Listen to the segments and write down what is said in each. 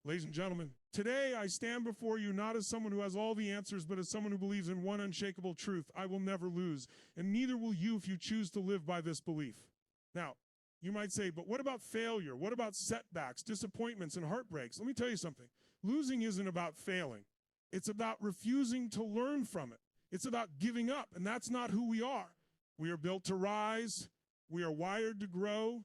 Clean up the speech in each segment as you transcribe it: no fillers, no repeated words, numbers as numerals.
Ladies and gentlemen, today I stand before you not as someone who has all the answers, but as someone who believes in one unshakable truth: I will never lose, and neither will you if you choose to live by this belief. Now, you might say, but what about failure? What about setbacks, disappointments, and heartbreaks? Let me tell you something. Losing isn't about failing. It's about refusing to learn from it. It's about giving up, and that's not who we are. We are built to rise. We are wired to grow.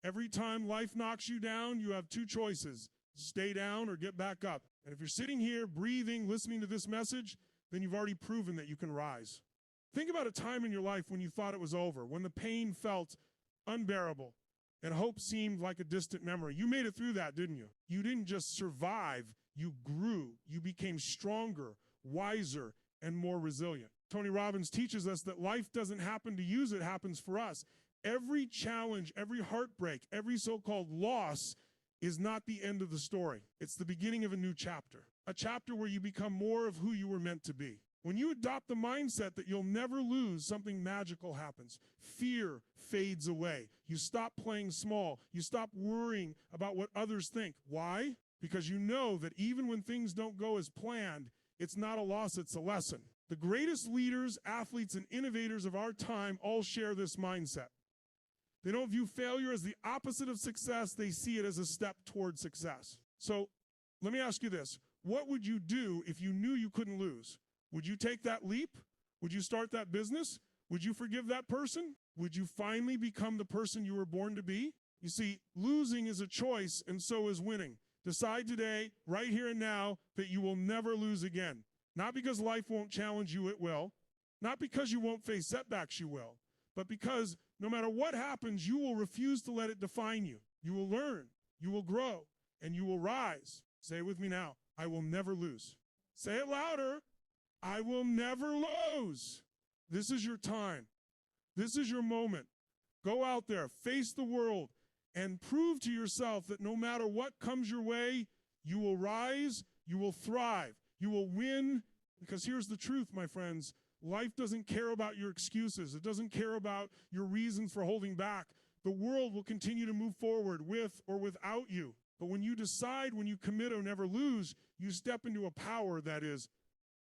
Every time life knocks you down, you have two choices: stay down or get back up. And if you're sitting here, breathing, listening to this message, then you've already proven that you can rise. Think about a time in your life when you thought it was over, when the pain felt unbearable and hope seemed like a distant memory. You made it through that, didn't you? You didn't just survive, you grew. You became stronger, wiser, and more resilient. Tony Robbins teaches us that life doesn't happen to use, it happens for us. Every challenge, every heartbreak, every so-called loss is not the end of the story. It's the beginning of a new chapter, a chapter where you become more of who you were meant to be. When you adopt the mindset that you'll never lose, something magical happens. Fear fades away. You stop playing small. You stop worrying about what others think. Why? Because you know that even when things don't go as planned, it's not a loss, it's a lesson. The greatest leaders, athletes, and innovators of our time all share this mindset. They don't view failure as the opposite of success. They see it as a step toward success. So let me ask you this. What would you do if you knew you couldn't lose? Would you take that leap? Would you start that business? Would you forgive that person? Would you finally become the person you were born to be? You see, losing is a choice, and so is winning. Decide today, right here and now, that you will never lose again. Not because life won't challenge you, it will. Not because you won't face setbacks, you will. But because no matter what happens, you will refuse to let it define you. You will learn, you will grow, and you will rise. Say it with me now. I will never lose. Say it louder. I will never lose. This is your time. This is your moment. Go out there, face the world, and prove to yourself that no matter what comes your way, you will rise, you will thrive, you will win. Because here's the truth, my friends. Life doesn't care about your excuses. It doesn't care about your reasons for holding back. The world will continue to move forward with or without you. But when you decide, when you commit or never lose, you step into a power that is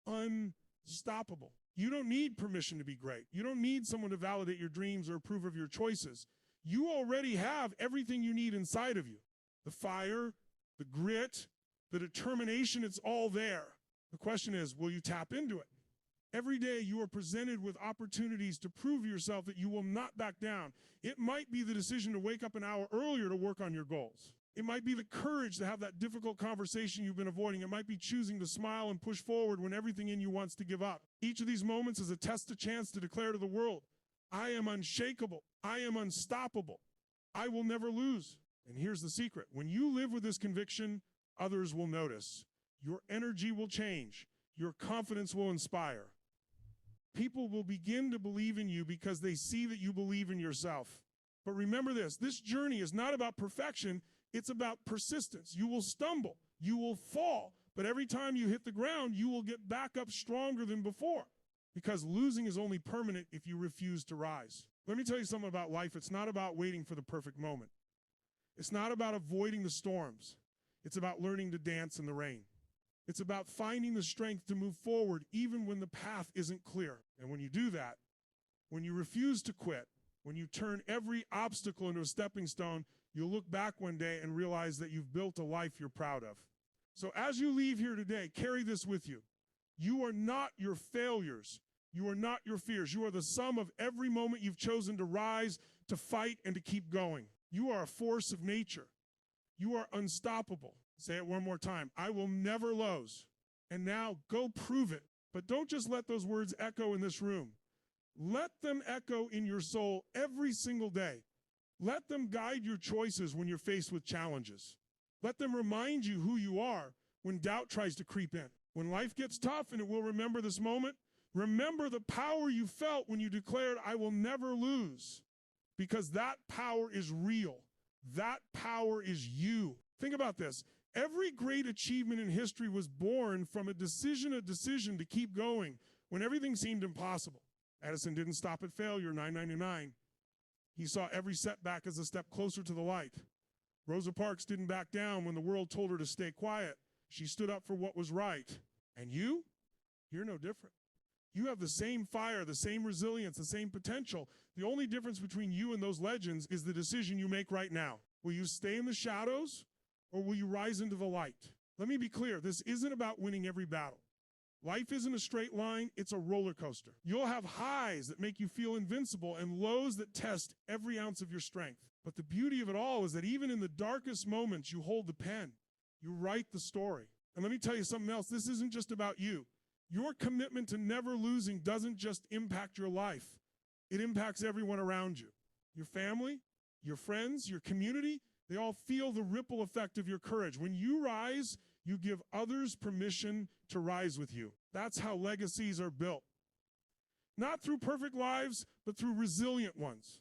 unstoppable. You don't need permission to be great. You don't need someone to validate your dreams or approve of your choices. You already have everything you need inside of you. The fire, the grit, the determination, it's all there. The question is, will you tap into it? Every day you are presented with opportunities to prove yourself that you will not back down. It might be the decision to wake up an hour earlier to work on your goals. It might be the courage to have that difficult conversation you've been avoiding. It might be choosing to smile and push forward when everything in you wants to give up. Each of these moments is a test, a chance to declare to the world, I am unshakable. I am unstoppable. I will never lose. And here's the secret. When you live with this conviction, others will notice. Your energy will change. Your confidence will inspire. People will begin to believe in you because they see that you believe in yourself. But remember this journey is not about perfection. It's about persistence. You will stumble, you will fall, but every time you hit the ground, you will get back up stronger than before, because losing is only permanent if you refuse to rise. Let me tell you something about life. It's not about waiting for the perfect moment. It's not about avoiding the storms. It's about learning to dance in the rain. It's about finding the strength to move forward even when the path isn't clear. And when you do that, when you refuse to quit, when you turn every obstacle into a stepping stone, you'll look back one day and realize that you've built a life you're proud of. So as you leave here today, carry this with you. You are not your failures. You are not your fears. You are the sum of every moment you've chosen to rise, to fight, and to keep going. You are a force of nature. You are unstoppable. Say it one more time. I will never lose. And now go prove it. But don't just let those words echo in this room. Let them echo in your soul every single day. Let them guide your choices when you're faced with challenges. Let them remind you who you are when doubt tries to creep in. When life gets tough, and it will, remember this moment, remember the power you felt when you declared, I will never lose. Because that power is real. That power is you. Think about this. Every great achievement in history was born from a decision to keep going when everything seemed impossible. Edison didn't stop at failure, 999. He saw every setback as a step closer to the light. Rosa Parks didn't back down when the world told her to stay quiet. She stood up for what was right. And you? You're no different. You have the same fire, the same resilience, the same potential. The only difference between you and those legends is the decision you make right now. Will you stay in the shadows or will you rise into the light? Let me be clear. This isn't about winning every battle. Life isn't a straight line. It's a roller coaster. You'll have highs that make you feel invincible and lows that test every ounce of your strength. But the beauty of it all is that even in the darkest moments, you hold the pen. You write the story. And let me tell you something else. This isn't just about you. Your commitment to never losing doesn't just impact your life. It impacts everyone around you. Your family, your friends, your community, they all feel the ripple effect of your courage. When you rise, you give others permission to rise with you. That's how legacies are built. Not through perfect lives, but through resilient ones.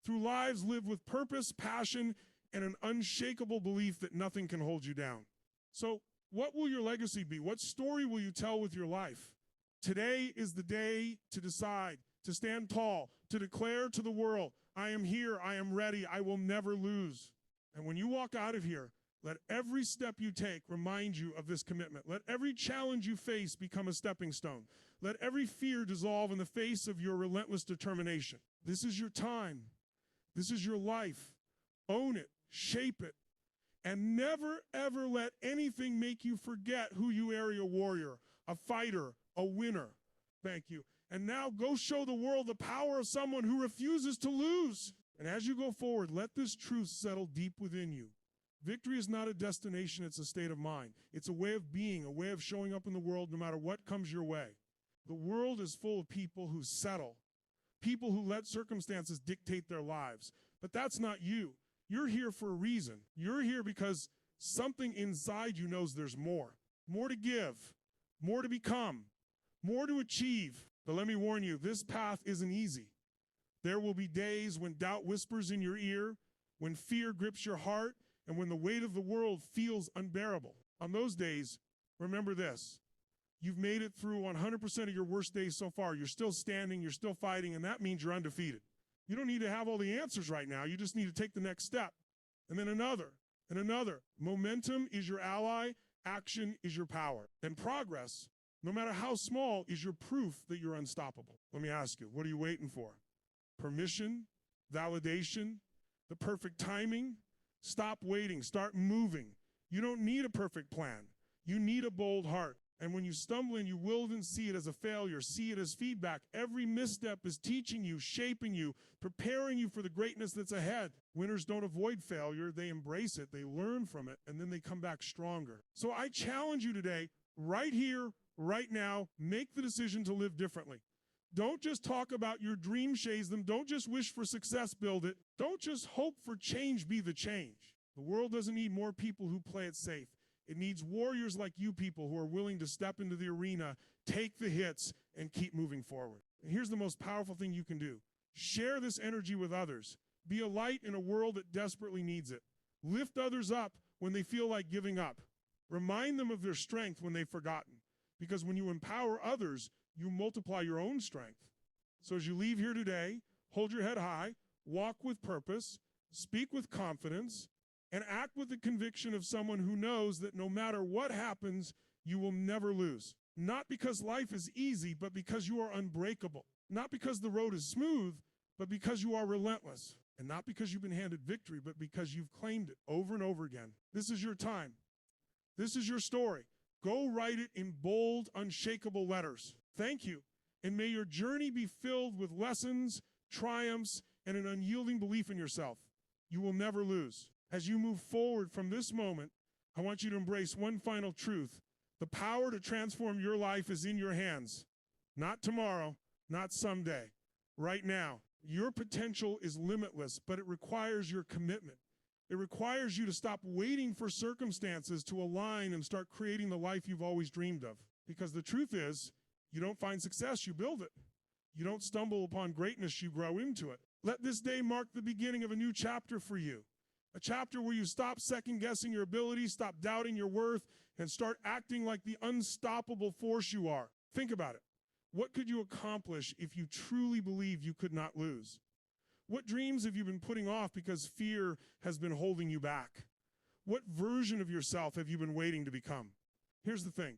Through lives lived with purpose, passion, and an unshakable belief that nothing can hold you down. So, what will your legacy be? What story will you tell with your life? Today is the day to decide, to stand tall, to declare to the world, I am here, I am ready, I will never lose. And when you walk out of here, let every step you take remind you of this commitment. Let every challenge you face become a stepping stone. Let every fear dissolve in the face of your relentless determination. This is your time. This is your life. Own it, shape it, and never, ever let anything make you forget who you are, a warrior, a fighter, a winner. Thank you. And now go show the world the power of someone who refuses to lose. And as you go forward, let this truth settle deep within you. Victory is not a destination, it's a state of mind. It's a way of being, a way of showing up in the world no matter what comes your way. The world is full of people who settle, people who let circumstances dictate their lives. But that's not you. You're here for a reason. You're here because something inside you knows there's more. More to give, more to become, more to achieve. But let me warn you, this path isn't easy. There will be days when doubt whispers in your ear, when fear grips your heart, and when the weight of the world feels unbearable. On those days, remember this. You've made it through 100% of your worst days so far. You're still standing, you're still fighting, and that means you're undefeated. You don't need to have all the answers right now. You just need to take the next step. And then another, and another. Momentum is your ally. Action is your power. And progress, no matter how small, is your proof that you're unstoppable. Let me ask you, what are you waiting for? Permission? Validation? The perfect timing? Stop waiting. Start moving. You don't need a perfect plan. You need a bold heart. And when you stumble in, you will then see it as a failure. See it as feedback. Every misstep is teaching you, shaping you, preparing you for the greatness that's ahead. Winners don't avoid failure. They embrace it. They learn from it, and then they come back stronger. So I challenge you today, right here, right now, make the decision to live differently. Don't just talk about your dream, chase them. Don't just wish for success, build it. Don't just hope for change, be the change. The world doesn't need more people who play it safe. It needs warriors like you people who are willing to step into the arena, take the hits, and keep moving forward. And here's the most powerful thing you can do. Share this energy with others. Be a light in a world that desperately needs it. Lift others up when they feel like giving up. Remind them of their strength when they've forgotten. Because when you empower others, you multiply your own strength. So as you leave here today, hold your head high, walk with purpose, speak with confidence, and act with the conviction of someone who knows that no matter what happens, you will never lose. Not because life is easy, but because you are unbreakable. Not because the road is smooth, but because you are relentless. And not because you've been handed victory, but because you've claimed it over and over again. This is your time. This is your story. Go write it in bold, unshakable letters. Thank you. And may your journey be filled with lessons, triumphs, and an unyielding belief in yourself. You will never lose. As you move forward from this moment, I want you to embrace one final truth. The power to transform your life is in your hands. Not tomorrow, not someday. Right now. Your potential is limitless, but it requires your commitment. It requires you to stop waiting for circumstances to align and start creating the life you've always dreamed of. Because the truth is, you don't find success, you build it. You don't stumble upon greatness, you grow into it. Let this day mark the beginning of a new chapter for you. A chapter where you stop second-guessing your abilities, stop doubting your worth, and start acting like the unstoppable force you are. Think about it. What could you accomplish if you truly believe you could not lose? What dreams have you been putting off because fear has been holding you back? What version of yourself have you been waiting to become? Here's the thing.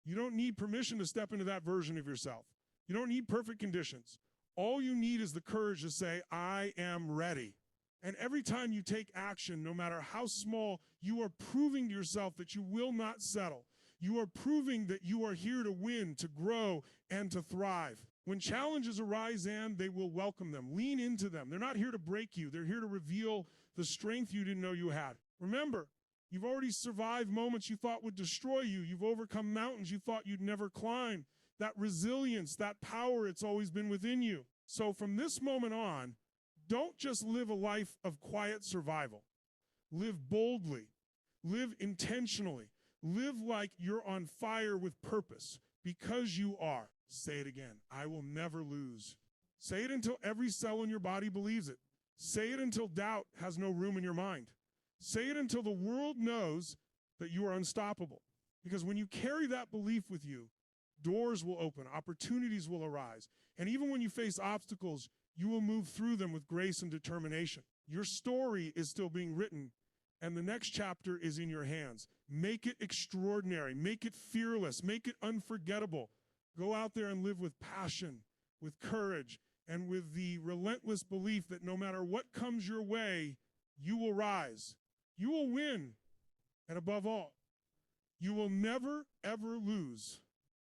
You don't need permission to step into that version of yourself. You don't need perfect conditions. All you need is the courage to say, I am ready. And every time you take action, no matter how small, you are proving to yourself that you will not settle. You are proving that you are here to win, to grow, and to thrive. When challenges arise, and they will welcome them. Lean into them. They're not here to break you. They're here to reveal the strength you didn't know you had. Remember, you've already survived moments you thought would destroy you. You've overcome mountains you thought you'd never climb. That resilience, that power, it's always been within you. So from this moment on, don't just live a life of quiet survival. Live boldly. Live intentionally. Live like you're on fire with purpose, because you are. Say it again. I will never lose. Say it until every cell in your body believes it. Say it until doubt has no room in your mind. Say it until the world knows that you are unstoppable. Because when you carry that belief with you, doors will open, opportunities will arise. And even when you face obstacles, you will move through them with grace and determination. Your story is still being written, and the next chapter is in your hands. Make it extraordinary. Make it fearless. Make it unforgettable. Go out there and live with passion, with courage, and with the relentless belief that no matter what comes your way, you will rise. You will win. And above all, you will never, ever lose.